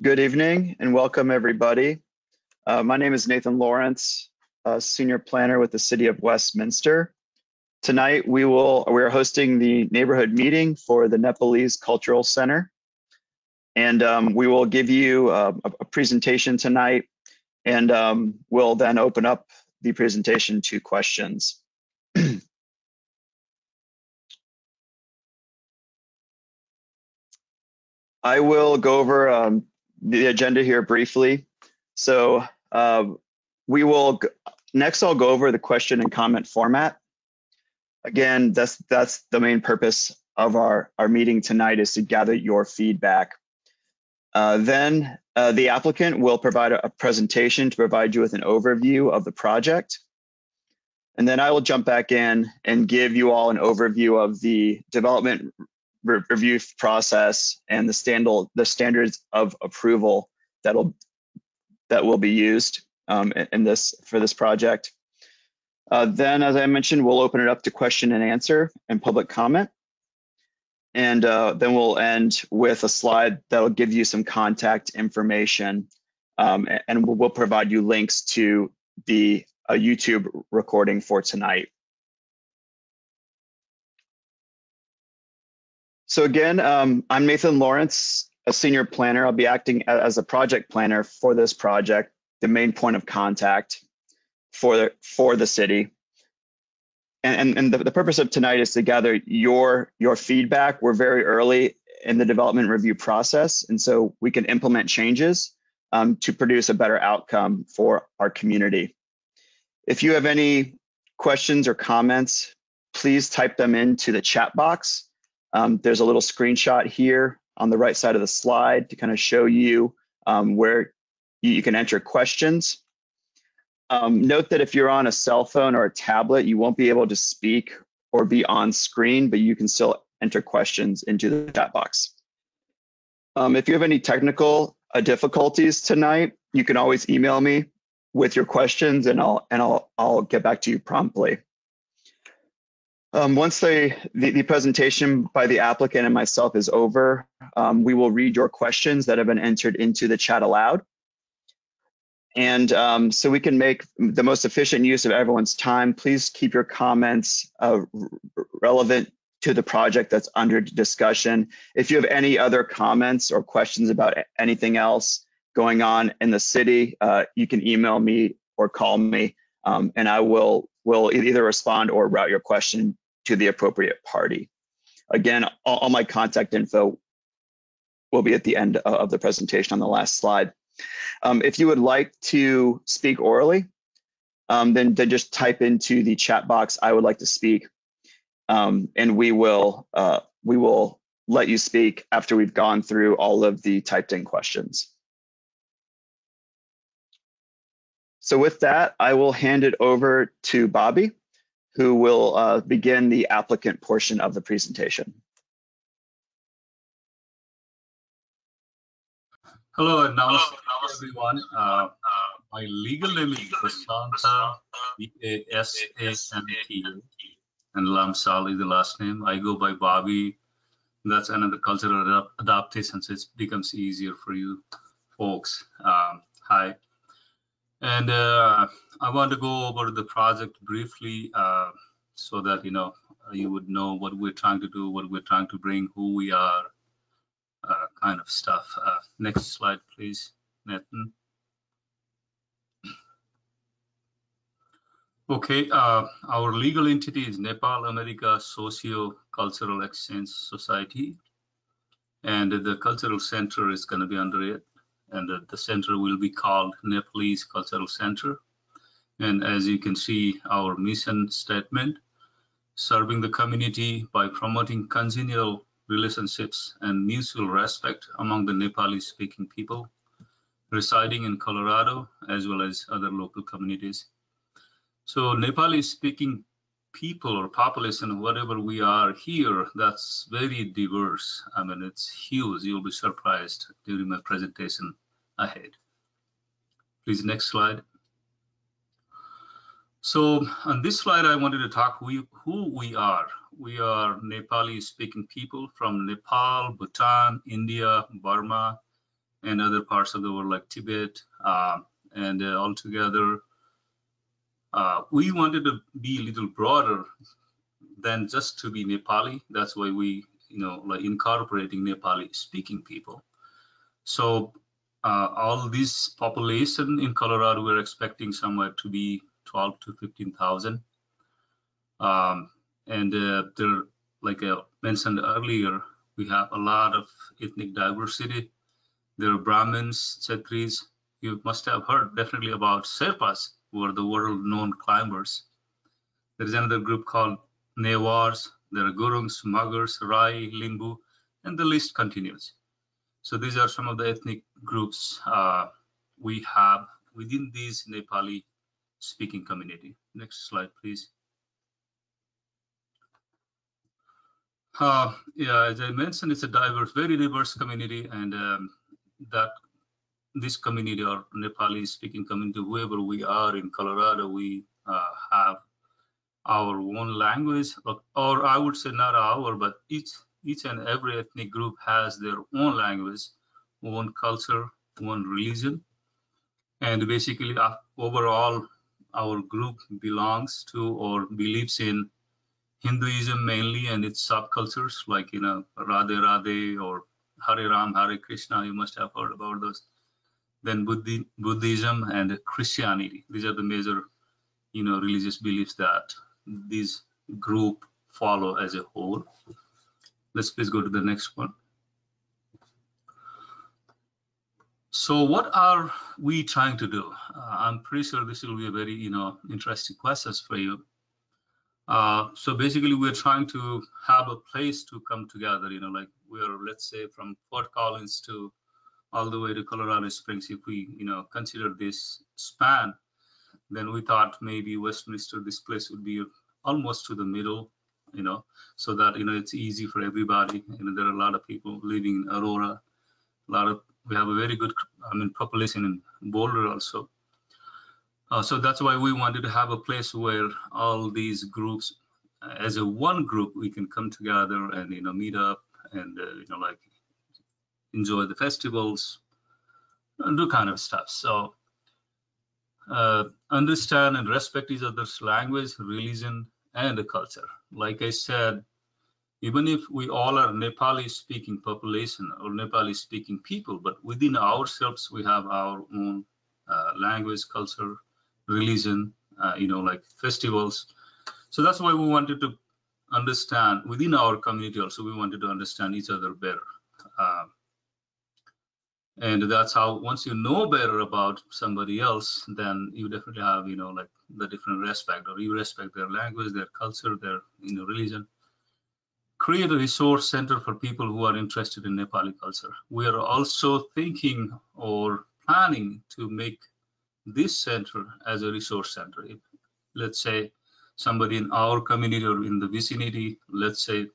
Good evening and welcome everybody. My name is Nathan Lawrence, Senior Planner with the City of Westminster. Tonight we are hosting the neighborhood meeting for the Nepalese Cultural Center. And we will give you a presentation tonight, and we'll then open up the presentation to questions. I will go over the agenda here briefly. So next I'll go over the question and comment format. Again, that's the main purpose of our meeting tonight, is to gather your feedback. Then the applicant will provide a presentation to provide you with an overview of the project. And then I will jump back in and give you all an overview of the development review process and the standards of approval that will be used for this project. Then, as I mentioned, we'll open it up to question and answer and public comment. And then we'll end with a slide that'll give you some contact information, and we'll provide you links to the YouTube recording for tonight. So again, I'm Nathan Lawrence, a senior planner. I'll be acting as a project planner for this project, the main point of contact for the city. And the purpose of tonight is to gather your feedback. We're very early in the development review process, and so we can implement changes to produce a better outcome for our community. If you have any questions or comments, please type them into the chat box. There's a little screenshot here on the right side of the slide to kind of show you where you can enter questions. Note that if you're on a cell phone or a tablet, you won't be able to speak or be on screen, but you can still enter questions into the chat box. If you have any technical difficulties tonight, you can always email me with your questions, and I'll get back to you promptly. Once the presentation by the applicant and myself is over, we will read your questions that have been entered into the chat aloud. And so we can make the most efficient use of everyone's time, please keep your comments relevant to the project that's under discussion. If you have any other comments or questions about anything else going on in the city, you can email me or call me, and I will either respond or route your question to the appropriate party. Again, all my contact info will be at the end of the presentation on the last slide. If you would like to speak orally, then just type into the chat box, "I would like to speak," and we will let you speak after we've gone through all of the typed in questions. So with that, I will hand it over to Bobby, who will begin the applicant portion of the presentation. Hello and namaste everyone. My legal name is Vasanta, V-A-S-A-N-T, and Lamsal is the last name. I go by Bobby. That's another cultural adaptation, so it becomes easier for you folks. Hi. And I want to go over the project briefly so that you would know what we're trying to do, what we're trying to bring, who we are, kind of stuff. Next slide, please, Nathan. Okay, our legal entity is Nepal America Socio-Cultural Exchange Society, and the cultural center is going to be under it, and the center will be called Nepalese Cultural Center. And as you can see, our mission statement: serving the community by promoting congenial relationships and mutual respect among the Nepali-speaking people residing in Colorado, as well as other local communities. So Nepali-speaking people or population, whatever we are here, that's very diverse. I mean, it's huge. You'll be surprised during my presentation ahead. Please, next slide. So on this slide, I wanted to talk who we are. We are Nepali-speaking people from Nepal, Bhutan, India, Burma, and other parts of the world like Tibet, and altogether we wanted to be a little broader than just to be Nepali. That's why we, like incorporating Nepali speaking people. So all this population in Colorado, we're expecting somewhere to be 12 to 15,000. And there, like I mentioned earlier, we have a lot of ethnic diversity. There are Brahmins, Kshatris. You must have heard definitely about Sherpas, who are the world-known climbers. There is another group called Newars. There are Gurungs, Magars, Rai, Limbu, and the list continues. So these are some of the ethnic groups we have within this Nepali speaking community. Next slide, please. Yeah, as I mentioned, it's a diverse, very diverse community, and that this community or Nepali speaking community, whoever we are in Colorado, we have our own language, or I would say not our, but each and every ethnic group has their own language, own culture, own religion, and basically overall our group belongs to or believes in Hinduism mainly and its subcultures like Radhe Radhe or Hare Ram, Hare Krishna. You must have heard about those. Then Buddhism and Christianity. These are the major religious beliefs that this group follow as a whole. Let's please go to the next one. So what are we trying to do? I'm pretty sure this will be a very interesting questions for you. So basically we're trying to have a place to come together, like we're, let's say, from Fort Collins to all the way to Colorado Springs. If we consider this span, then we thought maybe Westminster, this place would be almost to the middle, so that it's easy for everybody. There are a lot of people living in Aurora. We have a very good population in Boulder also. So that's why we wanted to have a place where all these groups, as a one group, we can come together and meet up and like enjoy the festivals and do kind of stuff. So understand and respect each other's language, religion, and culture. Like I said, even if we all are Nepali speaking population or Nepali speaking people, but within ourselves, we have our own language, culture, religion, like festivals. So that's why we wanted to understand within our community also, we wanted to understand each other better. And that's how, once you know better about somebody else, then you definitely have, like the different respect, or you respect their language, their culture, their, religion. Create a resource center for people who are interested in Nepali culture. We are also thinking or planning to make this center as a resource center. If, let's say, somebody in our community or in the vicinity, let's say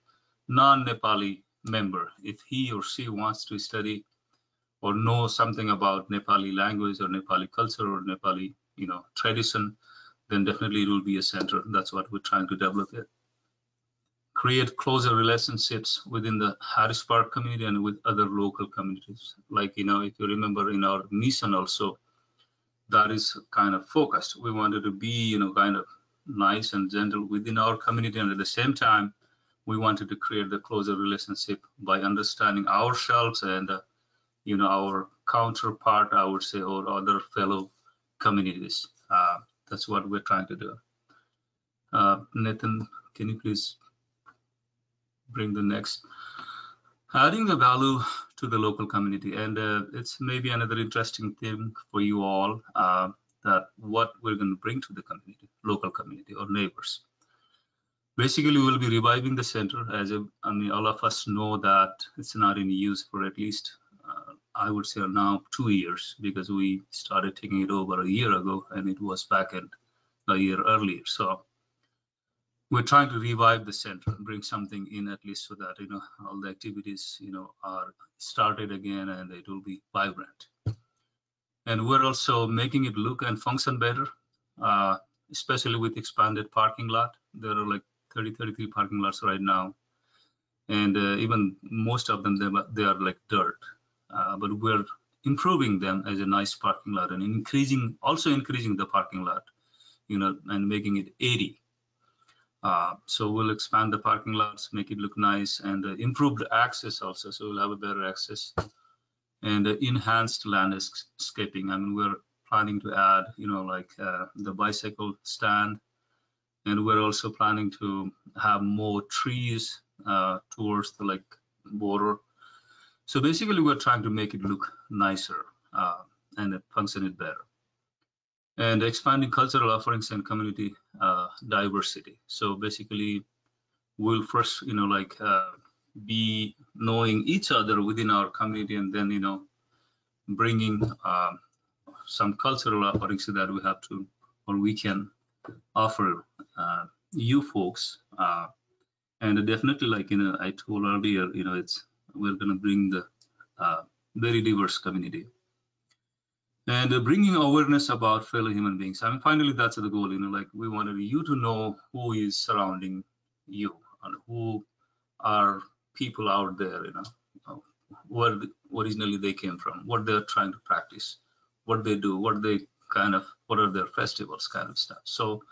non-Nepali member, if he or she wants to study or know something about Nepali language or Nepali culture or Nepali, tradition, then definitely it will be a center. That's what we're trying to develop it. Create closer relationships within the Harris Park community and with other local communities. Like, if you remember in our mission also, that is kind of focused. We wanted to be, kind of nice and gentle within our community, and at the same time, we wanted to create the closer relationship by understanding ourselves and, our counterpart, I would say, or other fellow communities. That's what we're trying to do. Nathan, can you please bring the next? Adding the value to the local community, and it's maybe another interesting thing for you all, that what we're going to bring to the community, local community or neighbors. Basically, we'll be reviving the center. As all of us know that it's not in use for at least, I would say now 2 years, because we started taking it over a year ago, and it was back in a year earlier. So we're trying to revive the center and bring something in, at least so that all the activities are started again and it will be vibrant. And we're also making it look and function better, especially with expanded parking lot. There are like 33 parking lots right now, and even most of them they are like dirt, but we're improving them as a nice parking lot and also increasing the parking lot, and making it 80. So we'll expand the parking lots, make it look nice, and improve the access also. So we'll have a better access and enhanced landscaping. I mean, we're planning to add, the bicycle stand, and we're also planning to have more trees towards the border. So basically, we're trying to make it look nicer and function it better. And expanding cultural offerings and community diversity. So basically, we'll first, be knowing each other within our community, and then, bringing some cultural offerings that we have to, or we can offer you folks. And definitely, I told earlier, we're going to bring the very diverse community. And bringing awareness about fellow human beings. I mean, finally, that's the goal. We wanted you to know who is surrounding you and who are people out there. Where originally they came from, what they're trying to practice, what they do, what are their festivals, kind of stuff. So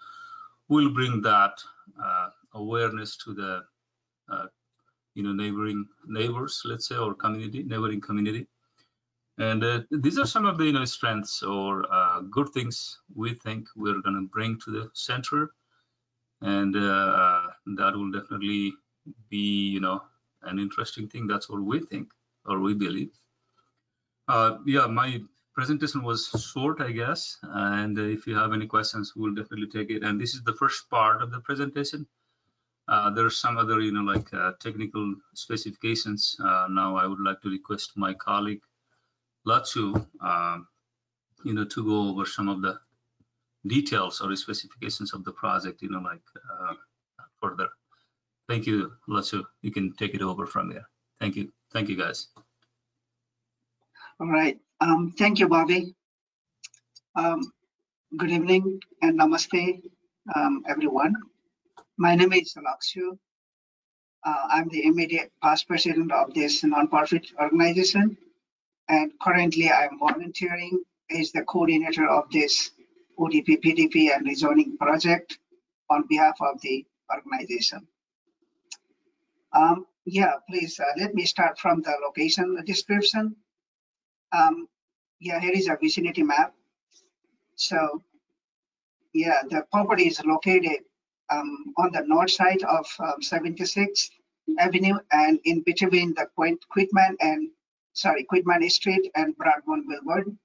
we'll bring that awareness to the neighbors, let's say, or neighboring community. And these are some of the strengths or good things we think we're going to bring to the center, and that will definitely be an interesting thing. That's what we think or we believe. Yeah, my presentation was short, I guess, and if you have any questions, we'll definitely take it. And this is the first part of the presentation. There are some other technical specifications. Now I would like to request my colleague Lachu, to go over some of the details or specifications of the project, further. Thank you, Lachu. You can take it over from here. Thank you. Thank you, guys. All right. Thank you, Bobby. Good evening and namaste, everyone. My name is Lakshu. I'm the immediate past president of this nonprofit organization. And currently I'm volunteering as the coordinator of this ODP, PDP, and rezoning project on behalf of the organization. Yeah, please let me start from the location description. Yeah, here is a vicinity map. So yeah, the property is located on the north side of 76th Avenue and in between the Quitman Street and Broadmoor Boulevard.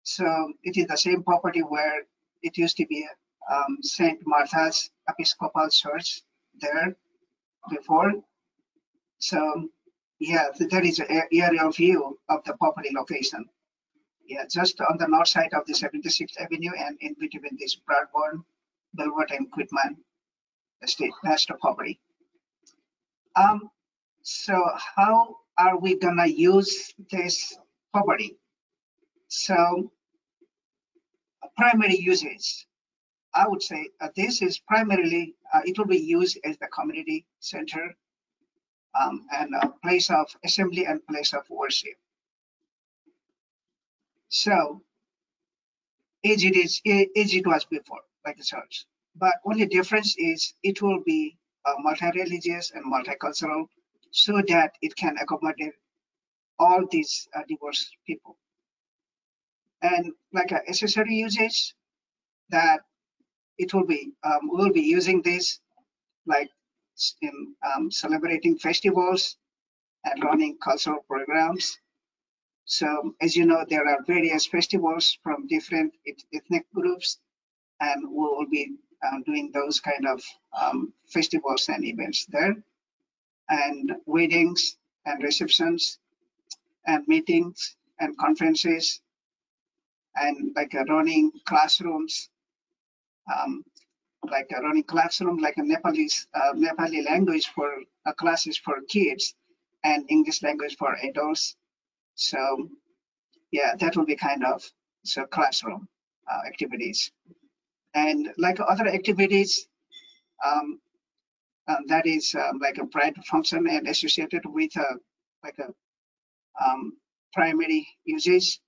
So it is the same property where it used to be St. Martha's Episcopal Church there before. So yeah, that is an aerial view of the property location. Yeah, just on the north side of the 76th Avenue and in between this Broadmoor Boulevard and Quitman Street. That's the property. So how are we gonna use this property? So primary usage, I would say this is primarily, it will be used as the community center and a place of assembly and place of worship. So as it was before, like the church, but only difference is it will be multi-religious and multicultural so that it can accommodate all these diverse people. And like an accessory usage, that it will be, we will be using this like in celebrating festivals and running cultural programs. So as you know, there are various festivals from different ethnic groups, and we will be doing those kind of festivals and events there, and weddings and receptions and meetings and conferences, and like running classrooms, like a Nepali language for classes for kids and English language for adults. So yeah, that will be kind of classroom activities. And like other activities, that is like a pride function and associated with primary uses,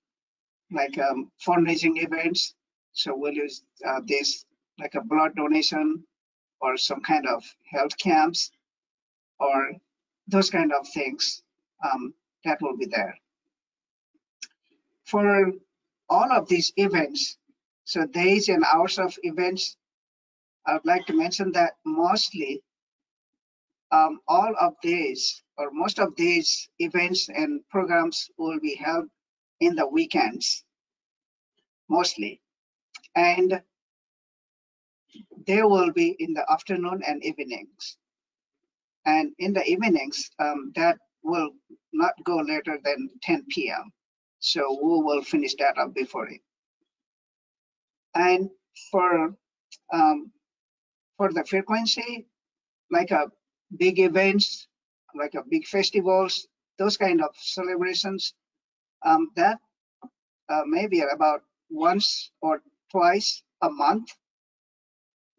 like fundraising events. So we'll use this like a blood donation or some kind of health camps or those kind of things that will be there. For all of these events, so days and hours of events, I would like to mention that mostly all of these or most of these events and programs will be held in the weekends, mostly. And they will be in the afternoon and evenings. And in the evenings, that will not go later than 10 p.m. So we will finish that up before it. And for the frequency, like a big events, like a big festivals, those kind of celebrations, that maybe about once or twice a month.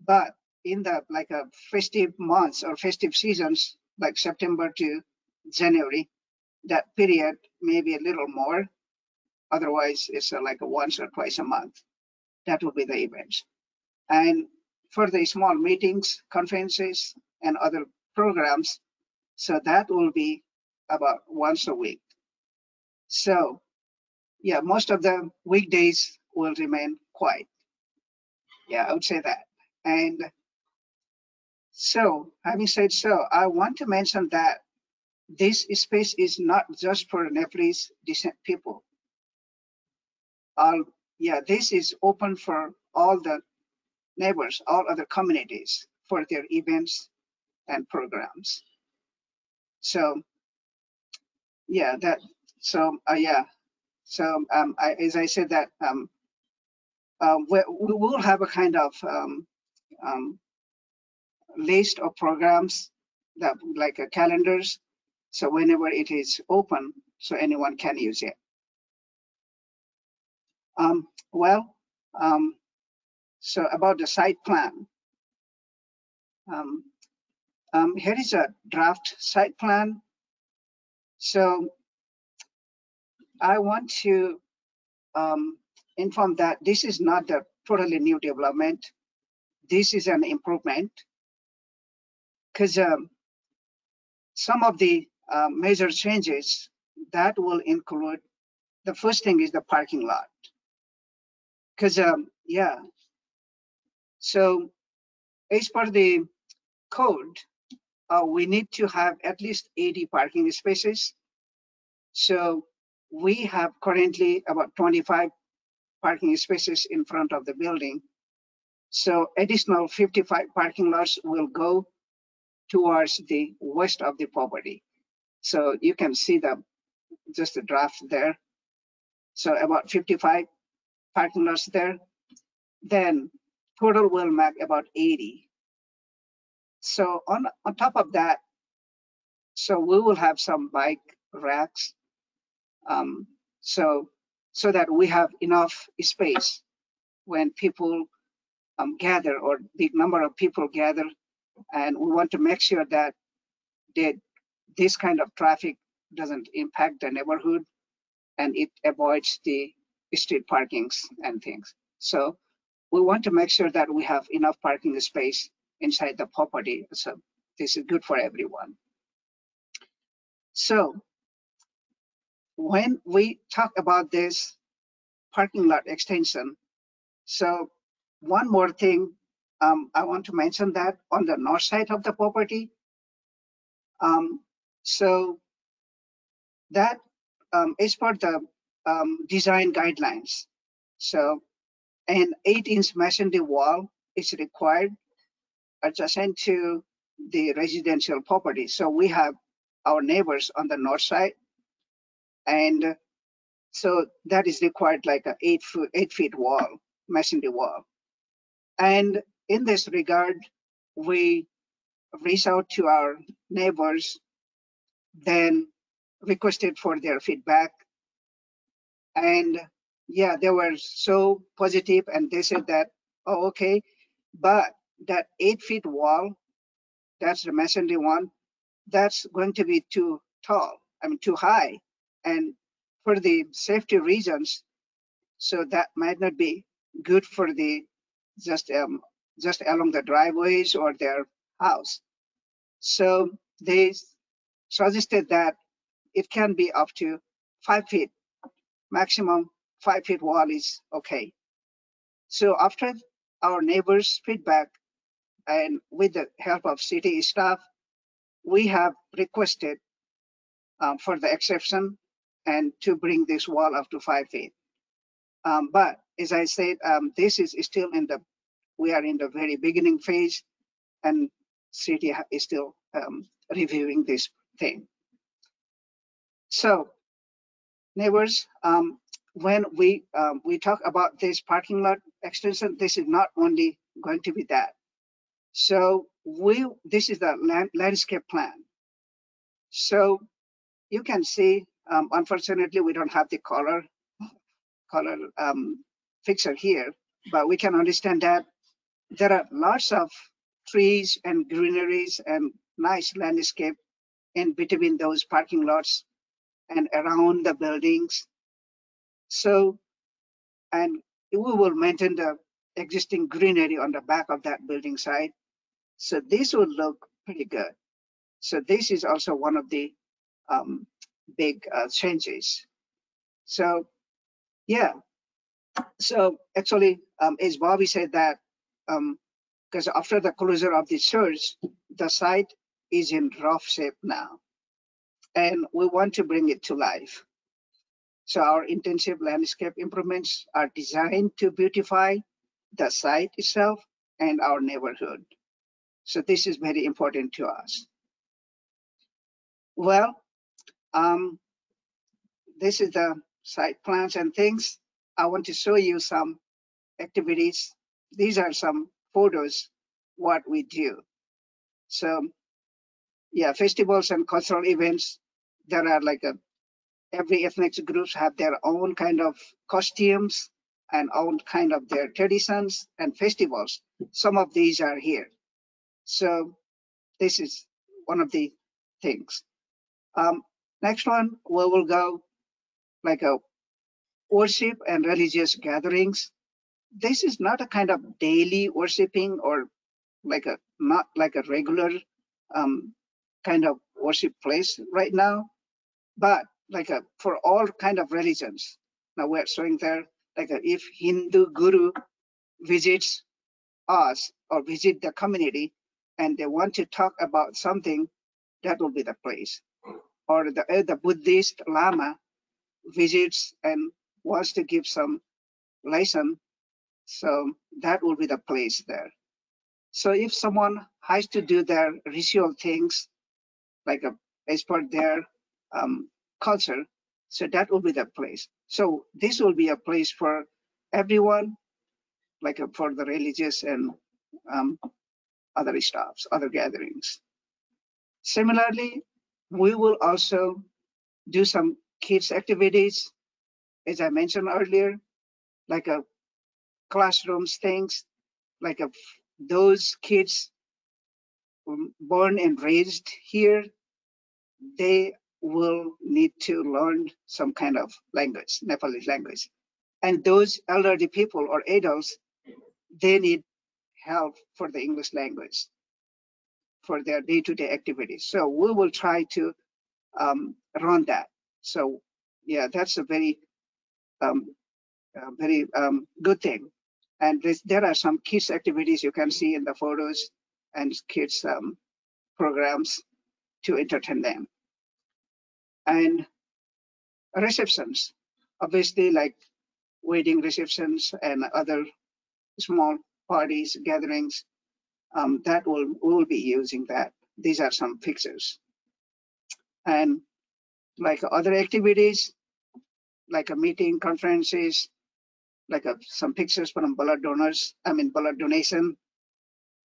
But in the like a festive months or festive seasons, like September to January, that period maybe a little more. Otherwise, it's like a once or twice a month. That will be the events. And for the small meetings, conferences, and other programs, so that will be about once a week. So yeah, most of the weekdays will remain quiet. Yeah, I would say that. And so, having said so, I want to mention that this space is not just for Nepalese descent people. Yeah, this is open for all the neighbors, all other communities for their events and programs. So yeah, that. So yeah. So as I said that we will have a kind of list of programs that like calendars. So whenever it is open, so anyone can use it. Well, so about the site plan. Here is a draft site plan. So I want to inform that this is not a totally new development. This is an improvement because some of the major changes that will include, the first thing is the parking lot. Because yeah, so as per the code, we need to have at least 80 parking spaces. So we have currently about 25 parking spaces in front of the building. So additional 55 parking lots will go towards the west of the property. So you can see just the draft there. So about 55 parking lots there. Then total will make about 80. So on top of that, so we will have some bike racks, so that we have enough space when people gather, or big number of people gather, and we want to make sure that this kind of traffic doesn't impact the neighborhood and it avoids the street parkings and things. So we want to make sure that we have enough parking space inside the property. So this is good for everyone. So when we talk about this parking lot extension, so one more thing, I want to mention that on the north side of the property, so that is for the design guidelines. So an 8-inch masonry wall is required adjacent to the residential property. So we have our neighbors on the north side, and so that is required, like a 8 feet wall, masonry wall. And in this regard, we reached out to our neighbors, then requested for their feedback. And yeah, they were so positive, and they said that, oh, okay, but that 8 feet wall, that's the masonry one, that's going to be too tall, I mean, too high. And for the safety reasons, so that might not be good for the just along the driveways or their house. So they suggested that it can be up to 5 feet, maximum 5 feet wall is okay. So after our neighbors' feedback and with the help of city staff, we have requested for the exception and to bring this wall up to 5 feet. But as I said, this is still we are in the very beginning phase, and city is still reviewing this thing. So neighbors, when we talk about this parking lot extension, this is not only going to be that. So this is the landscape plan. So you can see, unfortunately, we don't have the color fixer here, but we can understand that there are lots of trees and greeneries and nice landscape in between those parking lots and around the buildings. So, and we will maintain the existing greenery on the back of that building site. So this will look pretty good. So this is also one of the big changes. So yeah, so actually, as Bobby said that, because after the closure of the church, the site is in rough shape now, and we want to bring it to life. So our intensive landscape improvements are designed to beautify the site itself and our neighborhood. So this is very important to us. Well, this is the site plans and things. I want to show you some activities. These are some photos, what we do. So yeah, festivals and cultural events. There are like every ethnic groups have their own kind of costumes and own kind of their traditions and festivals. Some of these are here. So this is one of the things. Next one, we will go like a worship and religious gatherings. This is not a kind of daily worshiping or like not like a regular kind of worship place right now, but like for all kind of religions. Now we're showing there, like if Hindu guru visits us or visit the community and they want to talk about something, that will be the place. Or the Buddhist Lama visits and wants to give some lesson, so that will be the place there. So if someone has to do their ritual things, like as per their culture, so that will be the place. So this will be a place for everyone, like for the religious and other stuffs, other gatherings. Similarly, we will also do some kids activities, as I mentioned earlier, like classrooms things, like those kids born and raised here, they will need to learn some kind of language, Nepalese language. And those elderly people or adults, they need help for the English language for their day-to-day activities. So we will try to run that. So yeah, that's a very good thing. And there are some kids activities you can see in the photos and kids programs to entertain them. And receptions, obviously, like wedding receptions and other small parties, gatherings, that we will be using that. These are some pictures. And like other activities, like a meeting, conferences, like some pictures from blood donors, blood donation,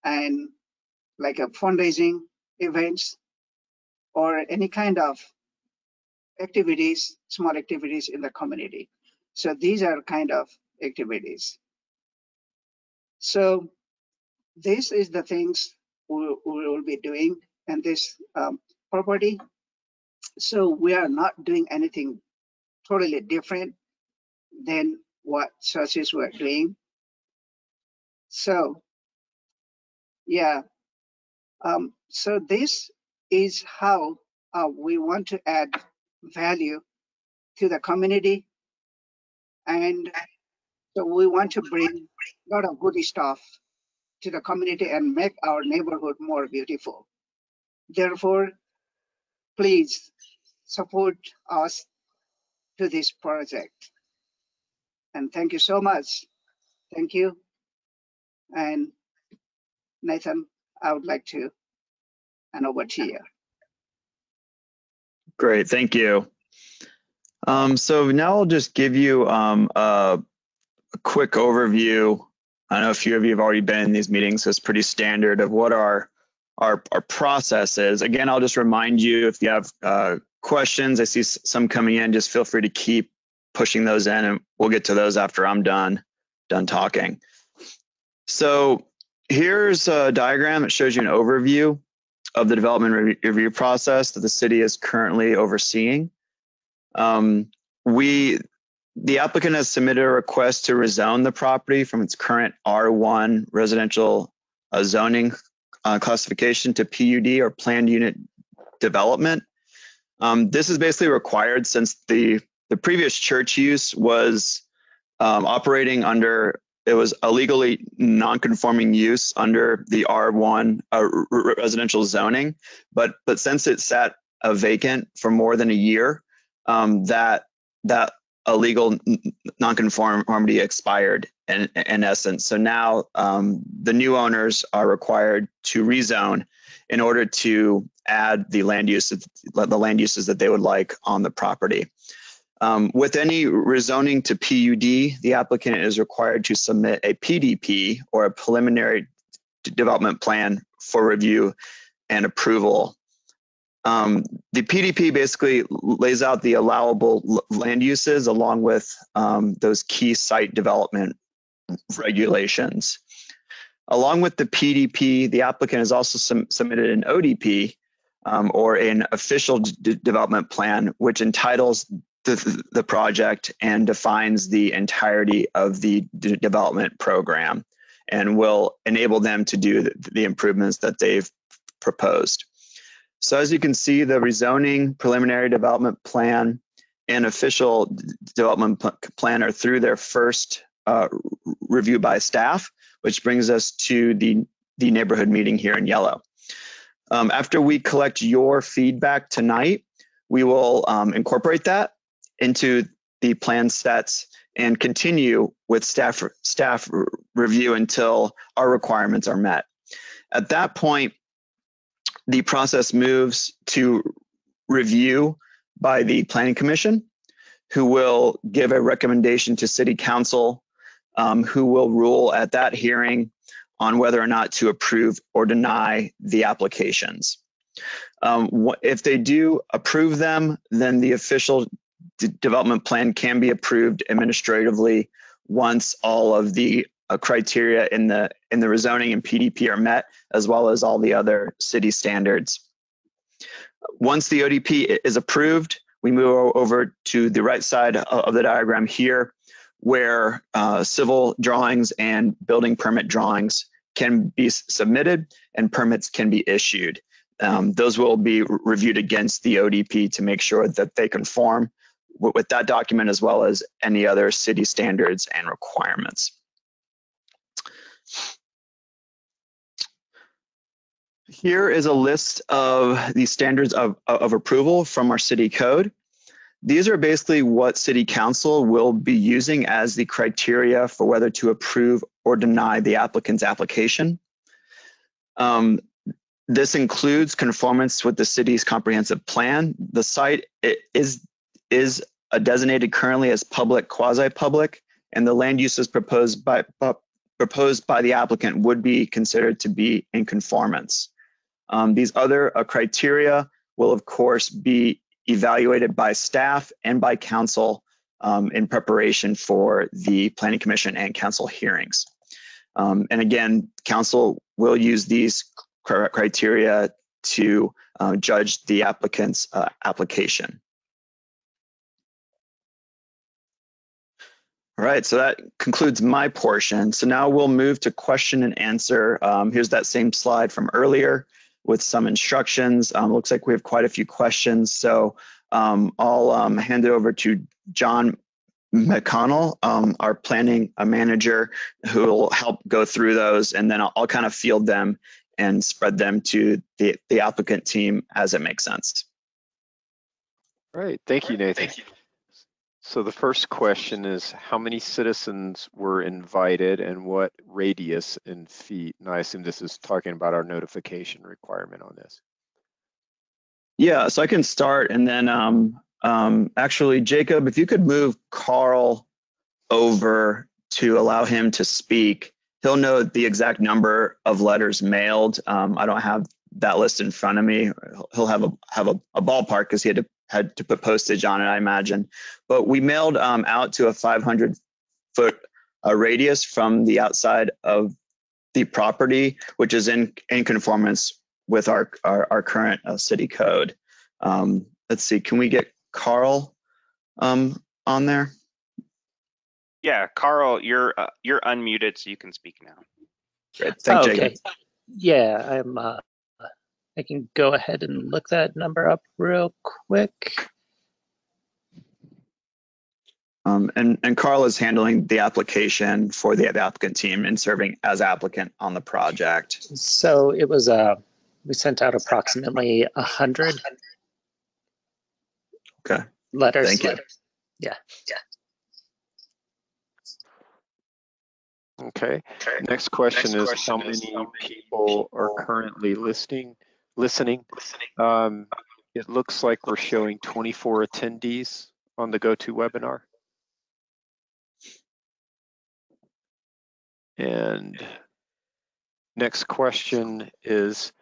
and like a fundraising events or any kind of activities, small activities in the community. So these are kind of activities. So this is the things we will be doing in this property. So we are not doing anything totally different than what churches were doing. So yeah, so this is how we want to add value to the community, and so we want to bring a lot of good stuff to the community and make our neighborhood more beautiful. Therefore, please support us to this project. And thank you so much. Thank you. And Nathan, I would like to hand over to you. Great, thank you. So now I'll just give you a quick overview. I know a few of you have already been in these meetings, so it's pretty standard of what our process is. Again, I'll just remind you, if you have questions, I see some coming in, just feel free to keep pushing those in, and we'll get to those after I'm done talking. So here's a diagram that shows you an overview of the development review process that the city is currently overseeing. The applicant has submitted a request to rezone the property from its current R1 residential zoning classification to PUD, or planned unit development. This is basically required since the previous church use was operating under, it was a legally non-conforming use under the R1 residential zoning, but since it sat vacant for more than a year, that illegal nonconformity expired in essence. So now the new owners are required to rezone in order to add the land uses that they would like on the property. With any rezoning to PUD, the applicant is required to submit a PDP, or a preliminary development plan, for review and approval. The PDP basically lays out the allowable land uses along with those key site development regulations. Along with the PDP, the applicant has also submitted an ODP, or an official development plan, which entitles the project and defines the entirety of the development program and will enable them to do the improvements that they've proposed. So as you can see, the rezoning, preliminary development plan, and official development plan are through their first review by staff, which brings us to the neighborhood meeting here in yellow. After we collect your feedback tonight, we will incorporate that into the plan sets and continue with staff review until our requirements are met. At that point, the process moves to review by the Planning Commission, who will give a recommendation to City Council, who will rule at that hearing on whether or not to approve or deny the applications. If they do approve them, then the official development plan can be approved administratively once all of the criteria in the rezoning and PDP are met, as well as all the other city standards. Once the ODP is approved, we move over to the right side of the diagram here, where civil drawings and building permit drawings can be submitted and permits can be issued. Those will be reviewed against the ODP to make sure that they conform with that document, as well as any other city standards and requirements. Here is a list of the standards of approval from our city code. These are basically what City Council will be using as the criteria for whether to approve or deny the applicant's application. This includes conformance with the city's comprehensive plan. The site is designated currently as public, quasi-public, and the land uses proposed by the applicant would be considered to be in conformance. These other criteria will, of course, be evaluated by staff and by council in preparation for the Planning Commission and council hearings. And again, council will use these criteria to judge the applicant's application. All right, so that concludes my portion. So now we'll move to question and answer. Here's that same slide from earlier with some instructions. Looks like we have quite a few questions. So I'll hand it over to John McConnell, our planning manager, who will help go through those, and then I'll kind of field them and spread them to the applicant team as it makes sense. All right, thank you, Nathan. So the first question is, how many citizens were invited and what radius in feet? And I assume this is talking about our notification requirement on this. Yeah, so I can start, and then actually, Jacob, if you could move Carl over to allow him to speak, he'll know the exact number of letters mailed. I don't have that list in front of me. He'll have a ballpark because he had to put postage on it, I imagine. But we mailed out to a 500-foot radius from the outside of the property, which is in conformance with our current city code. Let's see, can we get Carl on there? Yeah, Carl, you're unmuted, so you can speak now. Great, thank you. Okay. Yeah, I can go ahead and look that number up real quick. And Carl is handling the application for the applicant team and serving as applicant on the project. So it was we sent out approximately 100 letters. Thank you. Yeah. Okay. Next question is, how many people are currently listening? It looks like we're showing 24 attendees on the GoToWebinar. And next question is,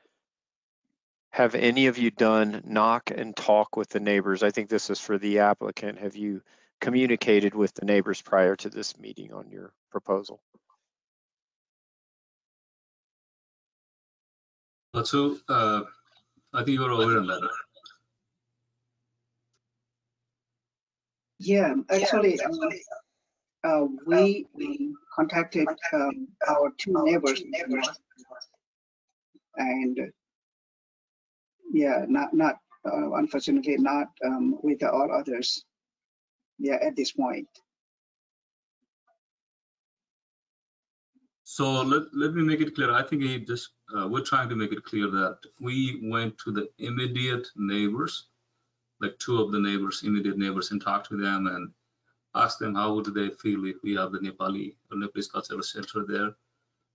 have any of you done knock and talk with the neighbors? I think this is for the applicant. Have you communicated with the neighbors prior to this meeting on your proposal? So I think you're aware of that. Yeah, actually, we contacted our two neighbors, and yeah, not unfortunately not with all others. Yeah, at this point. So let me make it clear. I think we're trying to make it clear that we went to the immediate neighbors, like two of the immediate neighbors, and talked to them and asked them how would they feel if we have the Nepalese Cultural Center there.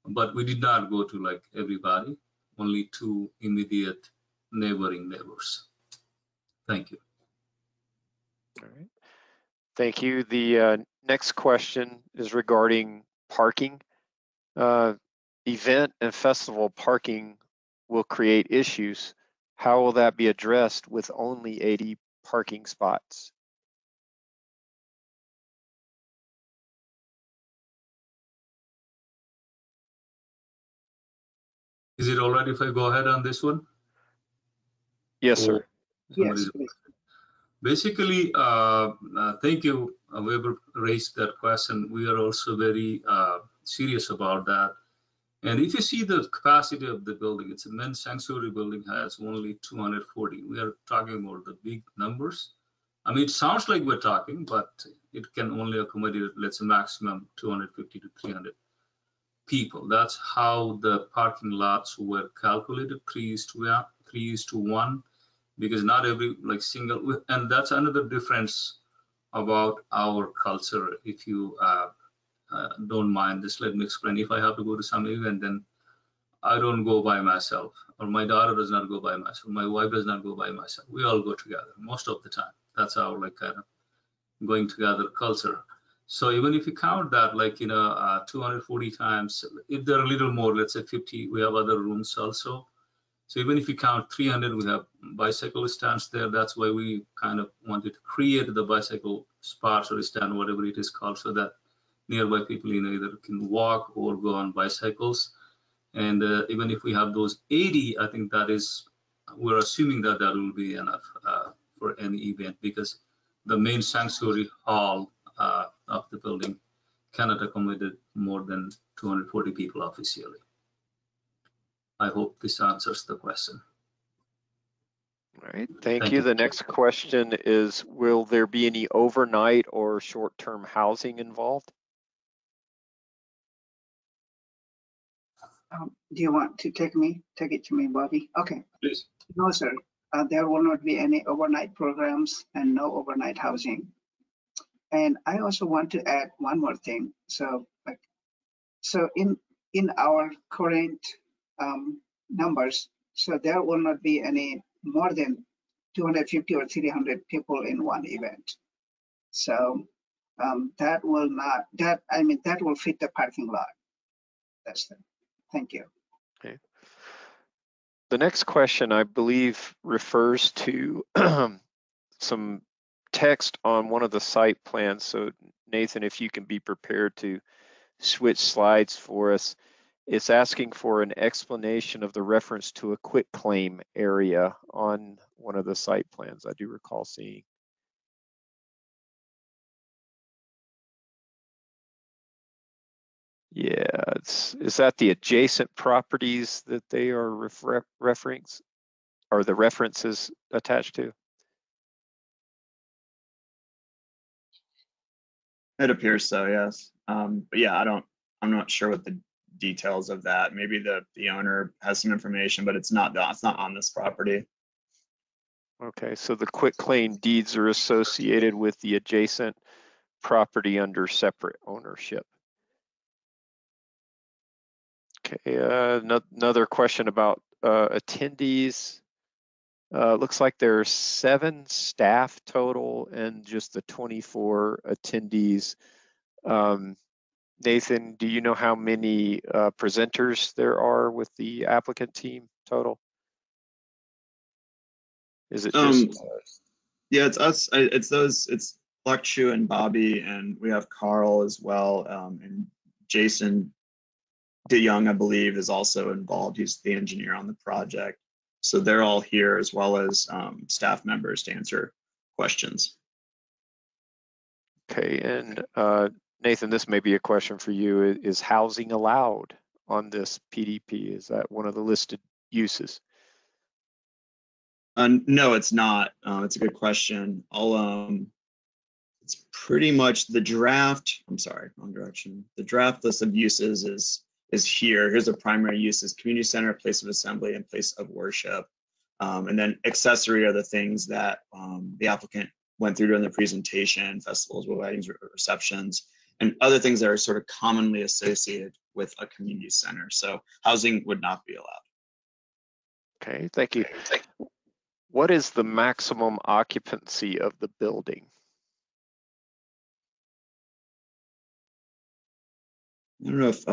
But we did not go to like everybody, only two immediate neighboring neighbors. Thank you. All right. Thank you. The next question is regarding parking. Event and festival parking will create issues. How will that be addressed with only 80 parking spots? Is it all right if I go ahead on this one? Yes, sir. Yes. Basically, thank you, whoever raised that question. We are also very serious about that. And if you see the capacity of the building, it's a men's sanctuary building, has only 240. We are talking about the big numbers. I mean, it sounds like we're talking, but it can only accommodate, let's say, maximum 250 to 300 people. That's how the parking lots were calculated, 3:1, because not every single, and that's another difference about our culture. If you don't mind, just let me explain. If I have to go to some event, then I don't go by myself, or my daughter does not go by myself, my wife does not go by myself. We all go together most of the time. That's our kind of going together culture. So even if you count that 240 times, if there are a little more, let's say 50, we have other rooms also. So even if you count 300, we have bicycle stands there. That's why we kind of wanted to create the bicycle spots or stand, whatever it is called, so that nearby people either can walk or go on bicycles. And even if we have those 80, I think that is, we're assuming that will be enough for any event, because the main sanctuary hall of the building cannot accommodate more than 240 people officially. I hope this answers the question. All right, thank you. The next question is, will there be any overnight or short-term housing involved? Do you want to take it to me, Bobby? Okay. Please. No, sir. There will not be any overnight programs and no overnight housing. And I also want to add one more thing. So in our current numbers, so there will not be any more than 250 or 300 people in one event. So that will fit the parking lot. That's it. Thank you. Okay. The next question, I believe, refers to some text on one of the site plans. So Nathan, if you can be prepared to switch slides for us. It's asking for an explanation of the reference to a quitclaim area on one of the site plans I do recall seeing. Yeah, is that the adjacent properties that they are referencing, or the references attached to? It appears so, yes. But yeah, I'm not sure what the details of that. Maybe the owner has some information, but it's not on this property. Okay, so the quitclaim deeds are associated with the adjacent property under separate ownership. Okay, another question about attendees. Looks like there's 7 staff total and just the 24 attendees. Nathan, do you know how many presenters there are with the applicant team total? Is it just? Yeah, it's us. It's Lekshu and Bobby, and we have Carl as well. And Jason DeYoung, I believe, is also involved. He's the engineer on the project. So they're all here, as well as staff members to answer questions. Okay, and Nathan, this may be a question for you. Is housing allowed on this PDP? Is that one of the listed uses? No, it's not. It's a good question. It's pretty much the draft. I'm sorry, wrong direction. The draft list of uses is here. Here's the primary uses: community center, place of assembly, and place of worship. And then accessory are the things that the applicant went through during the presentation: festivals, weddings, receptions, and other things that are sort of commonly associated with a community center. So housing would not be allowed. Okay, thank you. What is the maximum occupancy of the building? I don't know if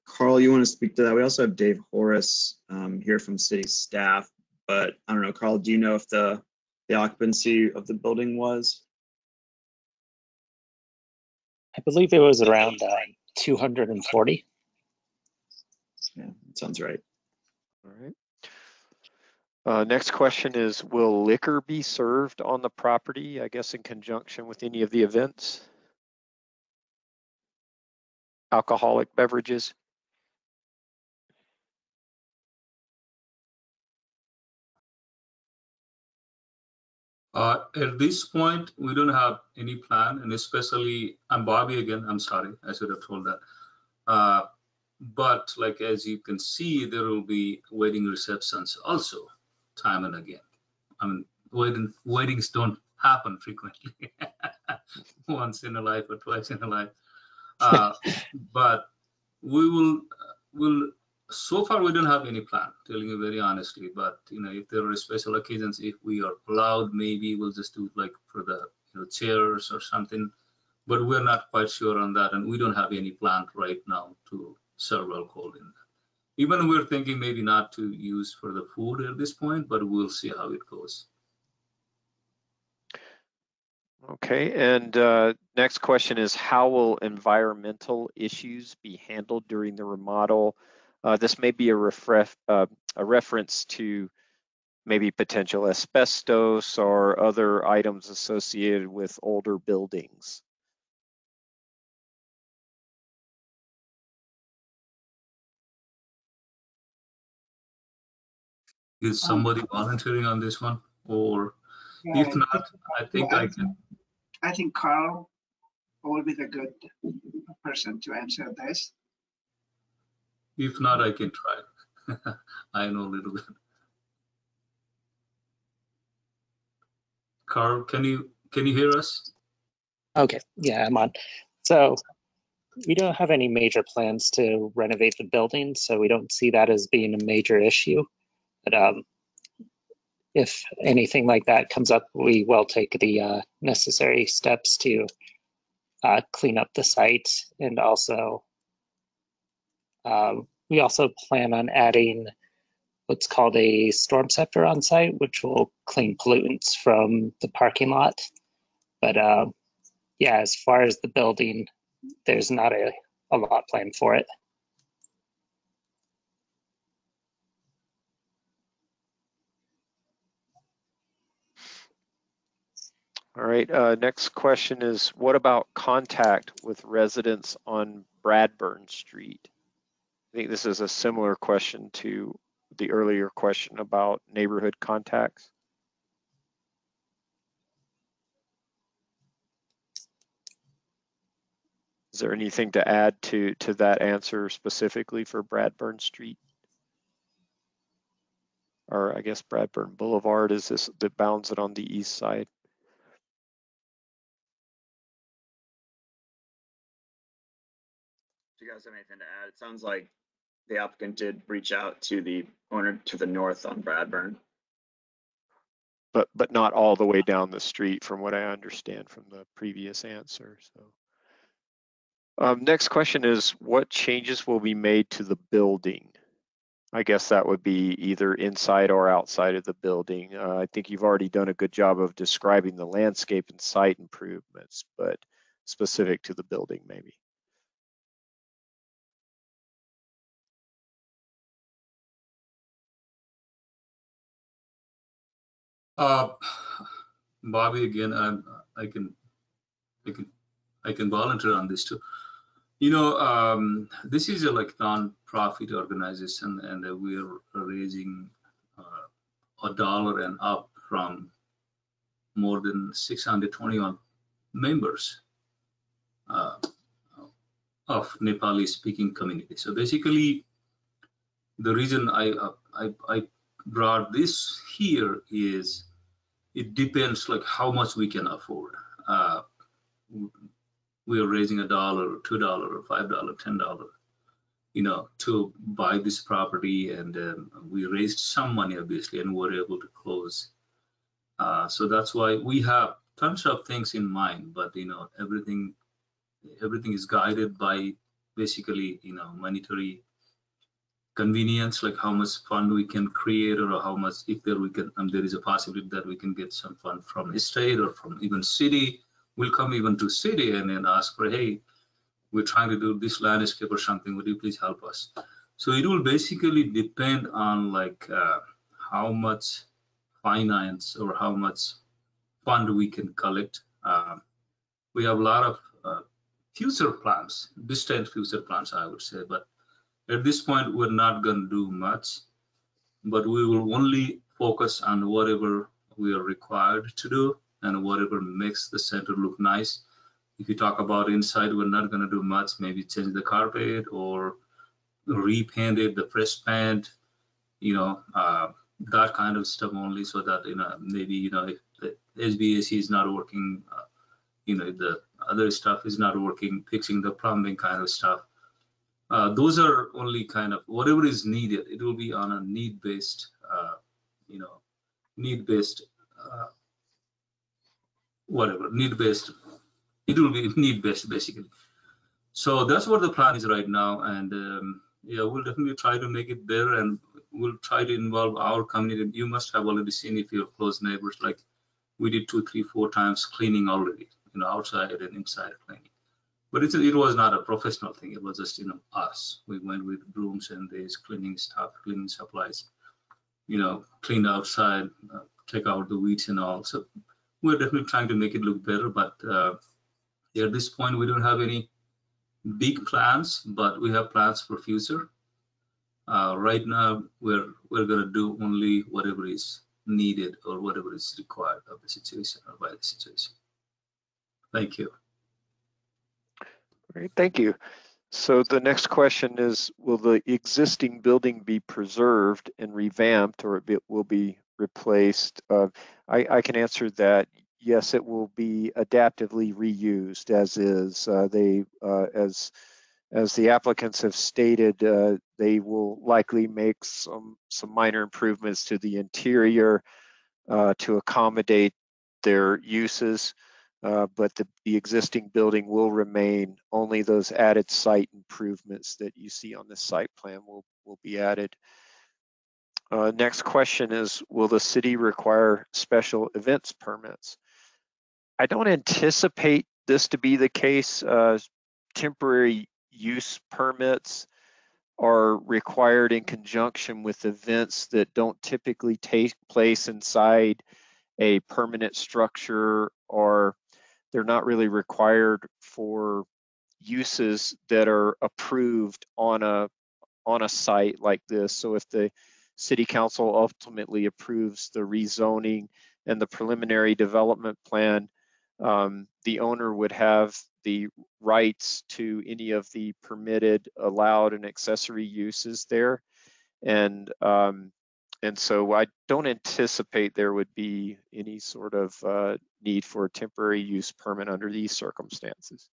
Carl, you want to speak to that. We also have Dave Horace here from city staff, but I don't know, Carl, do you know if the occupancy of the building was? I believe it was around 240. Yeah, that sounds right. All right. Next question is, will liquor be served on the property, I guess in conjunction with any of the events? Alcoholic beverages? At this point, we don't have any plan, and especially, I'm Bobby again, I'm sorry, I should have told that. But like, as you can see, there will be wedding receptions also, time and again. I mean, weddings don't happen frequently, once in a life or twice in a life. But we'll so far we don't have any plan, telling you very honestly, but if there are special occasions, if we are allowed, maybe we'll just do like for the chairs or something, but we're not quite sure on that, and we don't have any plan right now to serve alcohol in that. Even we're thinking maybe not to use for the food at this point, but we'll see how it goes. Okay, and next question is, how will environmental issues be handled during the remodel? This may be a reference to maybe potential asbestos or other items associated with older buildings. Is somebody volunteering on this one? Or if not, I think I can. I think Carl will be the good person to answer this. If not, I can try. I know a little bit. Carl, can you hear us? Okay, yeah, I'm on. So we don't have any major plans to renovate the building, so we don't see that as being a major issue. But if anything like that comes up, we will take the necessary steps to clean up the site, and also we also plan on adding what's called a storm scepter on site, which will clean pollutants from the parking lot. But yeah, as far as the building, there's not a lot planned for it. All right, next question is, what about contact with residents on Bradburn Street? I think this is a similar question to the earlier question about neighborhood contacts. Is there anything to add to that answer specifically for Bradburn Street? Or I guess Bradburn Boulevard is this that bounds it on the east side. Do you guys have anything to add? It sounds like the applicant did reach out to the owner to the north on Bradburn. But not all the way down the street from what I understand from the previous answer. So next question is, what changes will be made to the building? I guess that would be either inside or outside of the building. I think you've already done a good job of describing the landscape and site improvements, but specific to the building maybe. Bobby, again, I can volunteer on this too. You know, this is a like non-profit organization, and we are raising $1 and up from more than 621 members of Nepali speaking community. So basically, the reason I brought this here is it depends like how much we can afford. We are raising $1 or $2 or $5, $10, you know, to buy this property, and we raised some money obviously, and were able to close. So that's why we have tons of things in mind, but you know, everything is guided by basically, you know, monetary convenience, like how much fund we can create, or how much, if there we can, there is a possibility that we can get some fund from the state or from even city. We'll come even to city and then ask for, hey, we're trying to do this landscape or something, would you please help us? So it will basically depend on like how much finance or how much fund we can collect. We have a lot of future plans, distant future plans, I would say, but at this point, we're not going to do much, but we will only focus on whatever we are required to do and whatever makes the center look nice. If you talk about inside, we're not going to do much, maybe change the carpet or repaint it, the fresh paint, you know, that kind of stuff only, so that, you know, maybe, you know, if the HVAC is not working, you know, if the other stuff is not working, fixing the plumbing kind of stuff. Those are only kind of whatever is needed. It will be on a need-based, you know, need-based, whatever, need-based. It will be need-based basically. So that's what the plan is right now, and yeah, we'll definitely try to make it better, and we'll try to involve our community. You must have already seen, if you're close neighbors, like we did 2, 3, 4 times cleaning already, you know, outside and inside cleaning. But it was not a professional thing. It was just, you know, us. We went with brooms and these cleaning stuff, cleaning supplies, you know, cleaned outside, take out the weeds and all. So we're definitely trying to make it look better. But at this point, we don't have any big plans, but we have plans for future. Right now, we're going to do only whatever is needed or whatever is required of the situation or by the situation. Thank you. Great, thank you. So the next question is, will the existing building be preserved and revamped, or it will be replaced? I can answer that. Yes, it will be adaptively reused as is. As the applicants have stated, they will likely make some minor improvements to the interior to accommodate their uses. But the existing building will remain. Only those added site improvements that you see on the site plan will be added. Next question is, will the city require special events permits? I don't anticipate this to be the case. Temporary use permits are required in conjunction with events that don't typically take place inside a permanent structure, or they're not really required for uses that are approved on a site like this. So if the city council ultimately approves the rezoning and the preliminary development plan, the owner would have the rights to any of the permitted, allowed, and accessory uses there. And so I don't anticipate there would be any sort of need for a temporary use permit under these circumstances.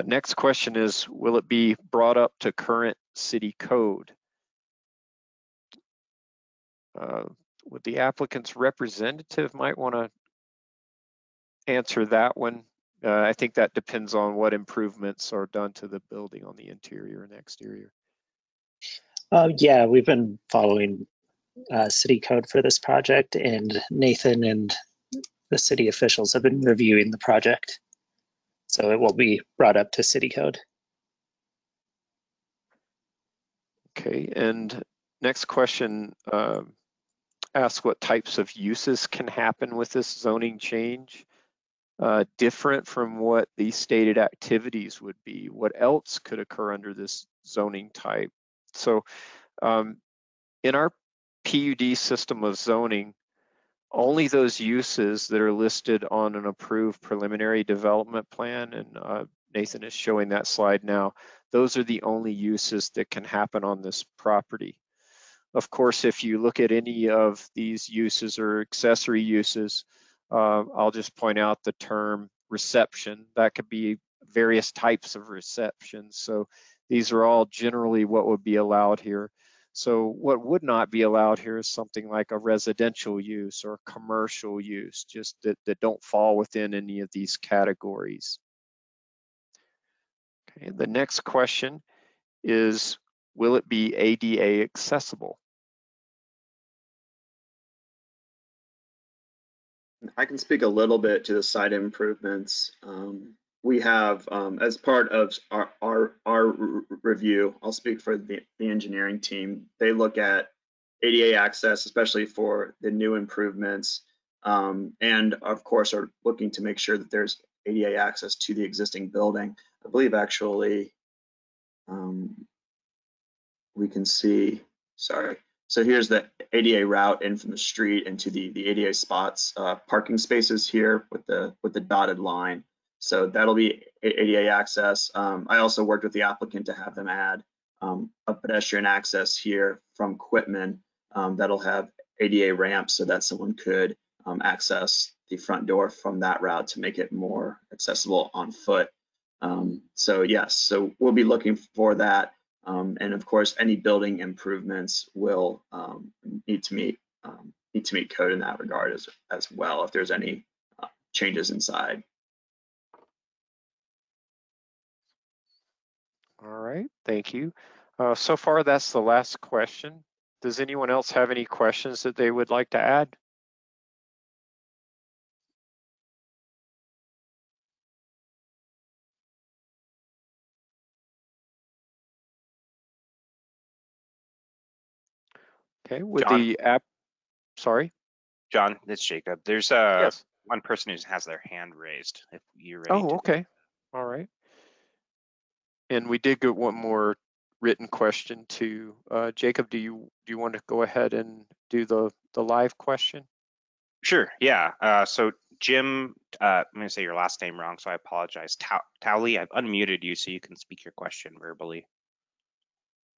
Next question is, will it be brought up to current city code? Would the applicant's representative might want to answer that one? I think that depends on what improvements are done to the building on the interior and exterior. Yeah, we've been following city code for this project, and Nathan and the city officials have been reviewing the project. So it will be brought up to city code. Okay, and next question asks what types of uses can happen with this zoning change, different from what the stated activities would be. What else could occur under this zoning type? So in our PUD system of zoning, only those uses that are listed on an approved preliminary development plan, and Nathan is showing that slide now, those are the only uses that can happen on this property. Of course, if you look at any of these uses or accessory uses, I'll just point out the term reception. That could be various types of receptions. So these are all generally what would be allowed here. So what would not be allowed here is something like a residential use or commercial use, just that don't fall within any of these categories. Okay, the next question is, will it be ADA accessible? I can speak a little bit to the site improvements. We have, as part of our review, I'll speak for the engineering team. They look at ADA access, especially for the new improvements, and of course are looking to make sure that there's ADA access to the existing building. I believe actually we can see, sorry. So here's the ADA route in from the street into the ADA spots, parking spaces here with the dotted line. So that'll be ADA access. I also worked with the applicant to have them add a pedestrian access here from Quitman that'll have ADA ramps so that someone could access the front door from that route to make it more accessible on foot. So yes, so we'll be looking for that. And of course, any building improvements will need to meet code in that regard as well, if there's any changes inside. All right, thank you. So far, that's the last question. Does anyone else have any questions that they would like to add? Okay, with John? the app, sorry? John, it's Jacob. There's Yes. one person who has their hand raised. If you're ready. Oh, okay. All right. And we did get one more written question to Jacob. Do you want to go ahead and do the live question? Sure, yeah. So Jim, I'm gonna say your last name wrong, so I apologize. Towley, I've unmuted you so you can speak your question verbally.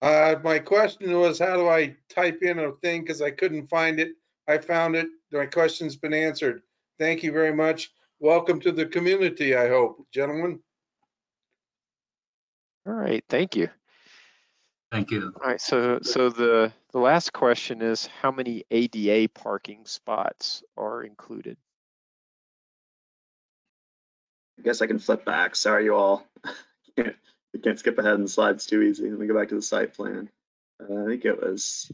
My question was, how do I type in a thing? Because I couldn't find it. I found it. My question's been answered. Thank you very much. Welcome to the community, I hope, gentlemen. All right, thank you. Thank you. All right, so the last question is, how many ADA parking spots are included? I guess I can flip back. Sorry, you all. You can't skip ahead in the slides too easy. Let me go back to the site plan. I think it was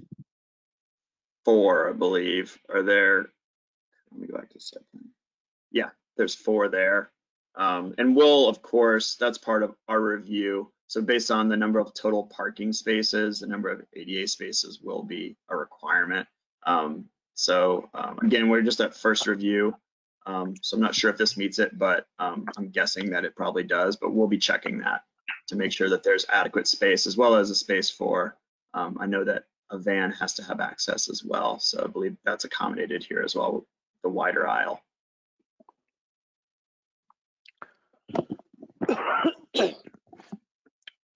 4, I believe, are there. Let me go back to the site plan. Yeah, there's 4 there. And we'll, of course, that's part of our review. So based on the number of total parking spaces, the number of ADA spaces will be a requirement. Again, we're just at first review. So I'm not sure if this meets it, but I'm guessing that it probably does, but we'll be checking that to make sure that there's adequate space as well as a space for, I know that a van has to have access as well. So I believe that's accommodated here as well, the wider aisle.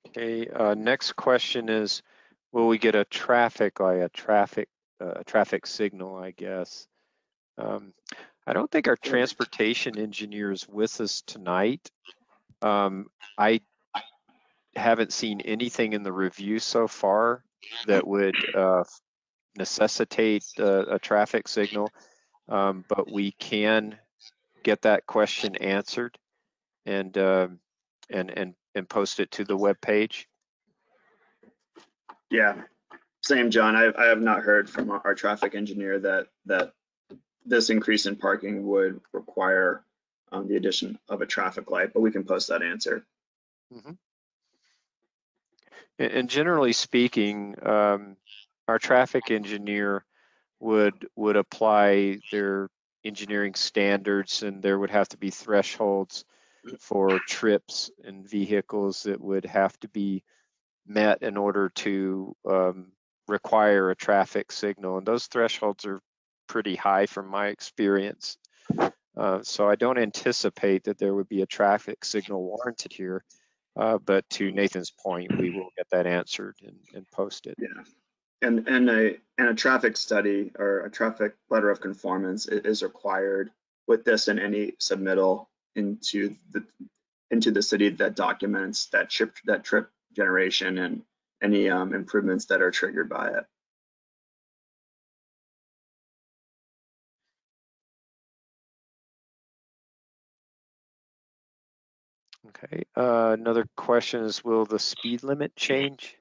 Okay, next question is, will we get a traffic signal, I guess? I don't think our transportation engineer is with us tonight. I haven't seen anything in the review so far that would necessitate a traffic signal, but we can get that question answered and post it to the web page. Yeah, same, John. I have not heard from our traffic engineer that this increase in parking would require the addition of a traffic light, but we can post that answer. Mm-hmm. And generally speaking, our traffic engineer would apply their engineering standards, and there would have to be thresholds for trips and vehicles that would have to be met in order to require a traffic signal. And those thresholds are pretty high from my experience. So I don't anticipate that there would be a traffic signal warranted here. But to Nathan's point, we will get that answered and post it. Yeah, and a traffic study or a traffic letter of conformance is required with this and any submittal into the city that documents that trip generation and any improvements that are triggered by it. Okay, another question is, will the speed limit change?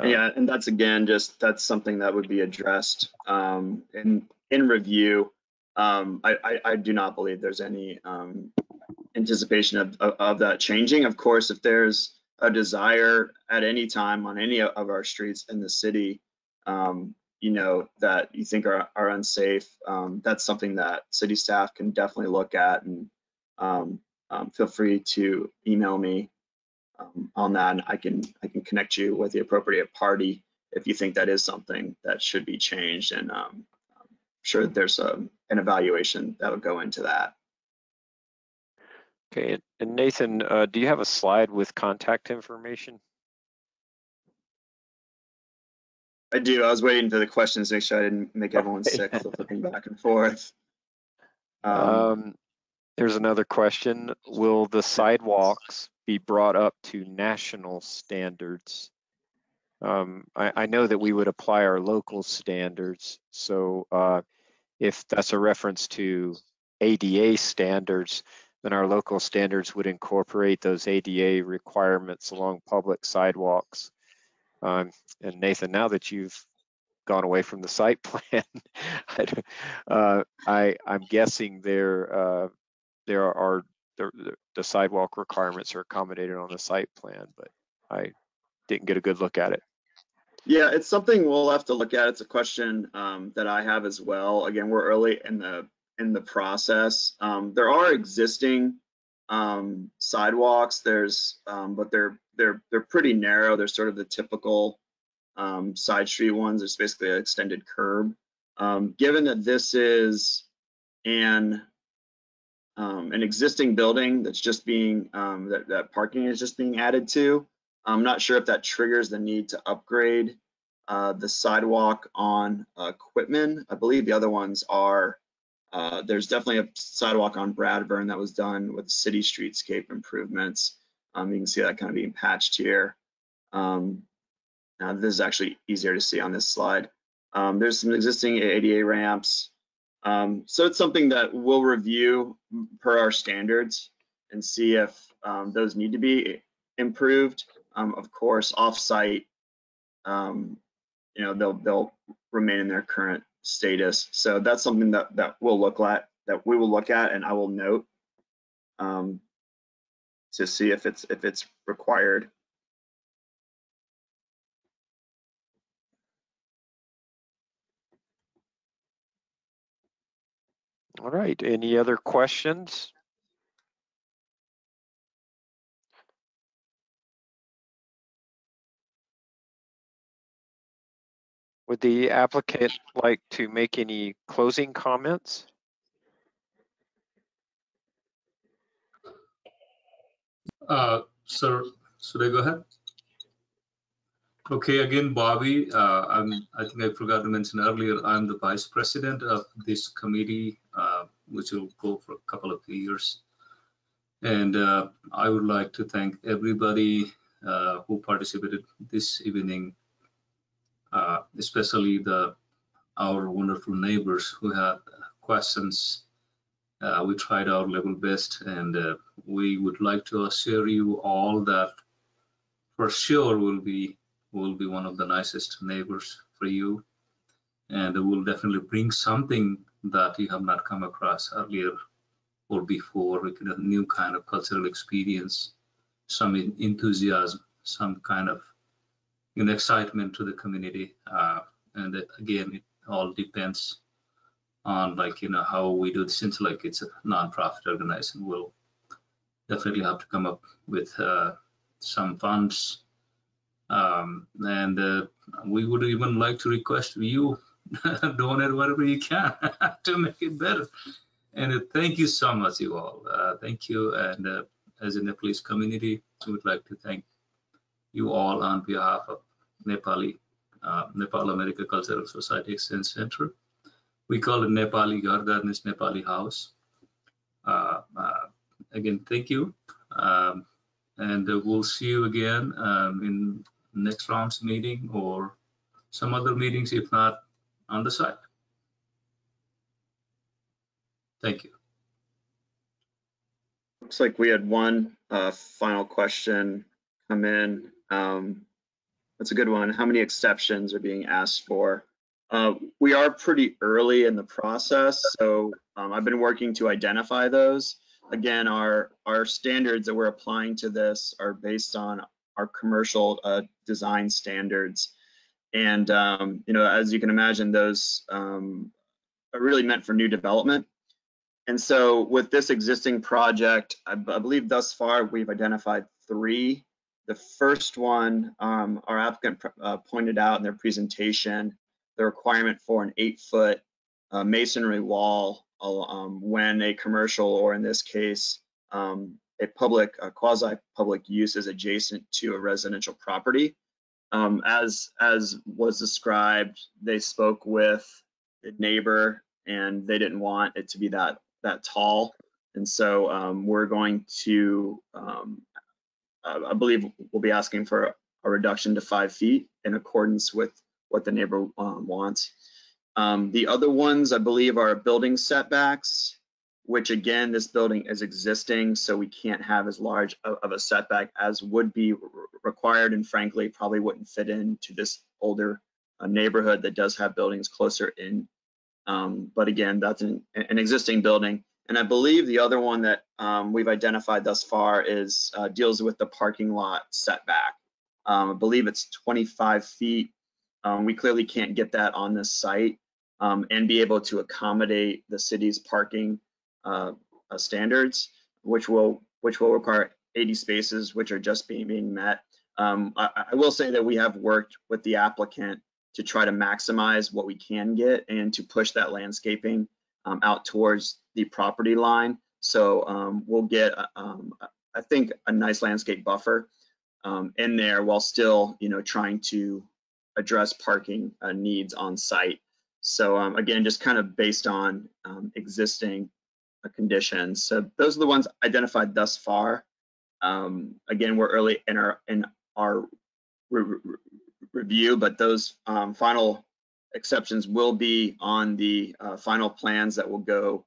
Yeah, and that's again, that's something that would be addressed in review. I do not believe there's any anticipation of that changing. Of course, if there's a desire at any time on any of our streets in the city, you know, that you think are unsafe, that's something that city staff can definitely look at, and feel free to email me on that, and I can connect you with the appropriate party if you think that is something that should be changed. And I'm sure that there's an evaluation that would go into that. Okay, and Nathan, do you have a slide with contact information? I do. I was waiting for the questions to make sure I didn't make everyone sick with flipping back and forth. There's another question. Will the sidewalks be brought up to national standards? I know that we would apply our local standards. So if that's a reference to ADA standards, then our local standards would incorporate those ADA requirements along public sidewalks. And Nathan, now that you've gone away from the site plan, I'm guessing the sidewalk requirements are accommodated on the site plan, but I didn't get a good look at it. Yeah, it's something we'll have to look at. It's a question that I have as well. Again, we're early in the process. There are existing sidewalks. There's, but they're pretty narrow. They're sort of the typical side street ones. It's basically an extended curb. Given that this is an existing building that's just being that parking is just being added to, I'm not sure if that triggers the need to upgrade the sidewalk on Quitman. I believe the other ones are, there's definitely a sidewalk on Bradburn that was done with city streetscape improvements. You can see that kind of being patched here. Now this is actually easier to see on this slide. There's some existing ADA ramps. So it's something that we'll review per our standards and see if those need to be improved. Of course, off-site, they'll remain in their current status. So that's something that we'll look at, and I will note to see if it's required. All right, any other questions? Would the applicant like to make any closing comments? Sir, should I go ahead? Okay, again, Bobby, I think I forgot to mention earlier, I'm the vice president of this committee, which will go for a couple of years. And I would like to thank everybody who participated this evening, especially our wonderful neighbors who had questions. We tried our level best, and we would like to assure you all that for sure we'll be one of the nicest neighbors for you, and we'll definitely bring something that you have not come across earlier or before, a new kind of cultural experience, some enthusiasm, some kind of excitement to the community. And again, it all depends on how we do this. Since it's a non-profit organization, we'll definitely have to come up with some funds. And we would even like to request you donate whatever you can to make it better. And thank you so much, you all. Thank you. And as a Nepalese community, we would like to thank you all on behalf of Nepal America Cultural Society Exchange Center. We call it Nepali Ghar, that means Nepali house. Again, thank you. And we'll see you again in next round's meeting or some other meetings, if not on the site. Thank you. Looks like we had one final question come in. That's a good one. How many exceptions are being asked for? We are pretty early in the process, so I've been working to identify those. Again, our standards that we're applying to this are based on our commercial design standards. And, as you can imagine, those are really meant for new development. And so with this existing project, I believe thus far we've identified 3. The first one, our applicant pointed out in their presentation, the requirement for an 8-foot masonry wall when a commercial, or in this case, a quasi-public use is adjacent to a residential property. As was described, they spoke with the neighbor and they didn't want it to be that tall. And so we're going to, I believe we'll be asking for a reduction to 5 feet in accordance with what the neighbor wants. The other ones, I believe, are building setbacks, which again, this building is existing, so we can't have as large of a setback as would be required, and frankly, probably wouldn't fit into this older neighborhood that does have buildings closer in. But again, that's an existing building. And I believe the other one that we've identified thus far is deals with the parking lot setback. I believe it's 25 feet. We clearly can't get that on this site and be able to accommodate the city's parking standards, which we'll which will require 80 spaces, which are just being met. I will say that we have worked with the applicant to try to maximize what we can get and to push that landscaping out towards the property line. So we'll get, I think, a nice landscape buffer in there while still, trying to address parking needs on site. So again, just kind of based on existing conditions. So those are the ones identified thus far. Again, we're early in our review, but those final exceptions will be on the final plans that will go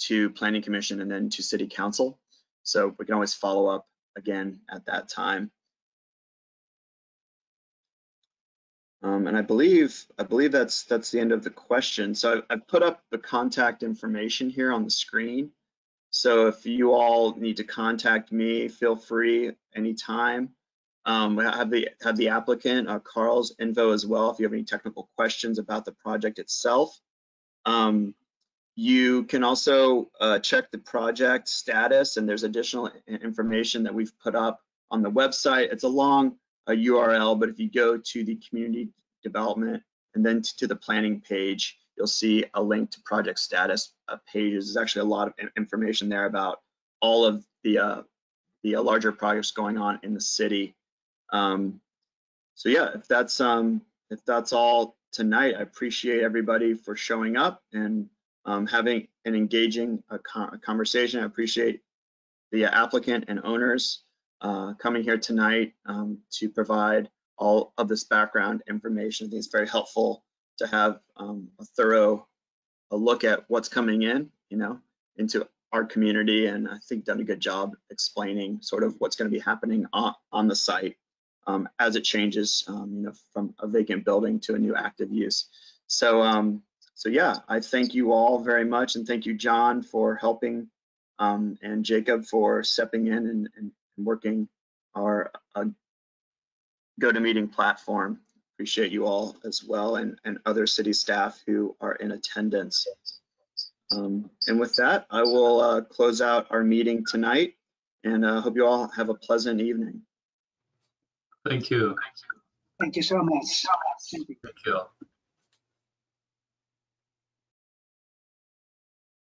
to Planning Commission and then to City Council. So we can always follow up again at that time. And I believe that's the end of the question. So I've put up the contact information here on the screen. So if you all need to contact me, feel free anytime. Have the applicant Carl's info as well if you have any technical questions about the project itself. You can also check the project status, and there's additional information that we've put up on the website. It's a long URL, but if you go to the community development and then to the planning page, you'll see a link to project status pages. There's actually a lot of information there about all of the larger projects going on in the city. So yeah, if that's all tonight, I appreciate everybody for showing up and having an engaging conversation. I appreciate the applicant and owners coming here tonight to provide all of this background information. I think it's very helpful to have a thorough look at what's coming in, into our community, and I think done a good job explaining sort of what's going to be happening on the site as it changes, from a vacant building to a new active use. So, so yeah, I thank you all very much, and thank you, John, for helping, and Jacob for stepping in and working our GoToMeeting platform. Appreciate you all as well, and other city staff who are in attendance. And with that, I will close out our meeting tonight, and hope you all have a pleasant evening. Thank you. Thank you so much. Thank you. Thank you all.